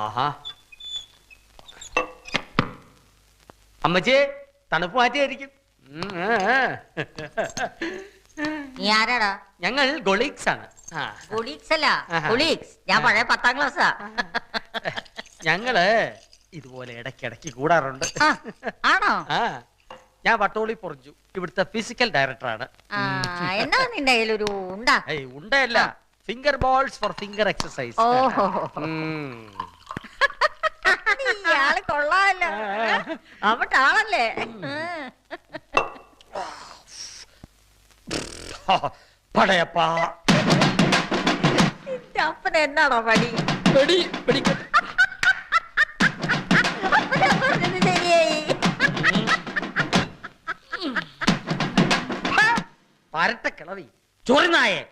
ആഹാ. അമ്മച്ചേ, തണുപ്പ് മാറ്റിയായിരിക്കും. നീ ആരാടാ? ഞങ്ങൾ ഗൊളീഗ്സ് ആണ്. കൊളീഗ്സ് അല്ല, കൊളീഗ്സ്. ഞാൻ പഴയ 10ാം ക്ലാസ്സാ. ഞങ്ങള് ഇതുപോലെ ഇടയ്ക്കിടയ്ക്ക് കൂടാറുണ്ട്. ആണോ? ഞാൻ വട്ടോളി പൊറിഞ്ചു, ഇവിടുത്തെ ഫിസിക്കൽ ഡയറക്ടറാണ്. എന്നാ നിന്റെ കയ്യിലൊരു ഉണ്ടാ? ഉണ്ടല്ല, finger balls for finger exercise. ഇയാള് കൊള്ളാമല്ലോ, അവിടെ ആളല്ലേ? പടയപ്പാ, അപ്പന് എന്നാണോ പണി? ശരിയായി. പരട്ട കിളവി ചൊറിനായേ.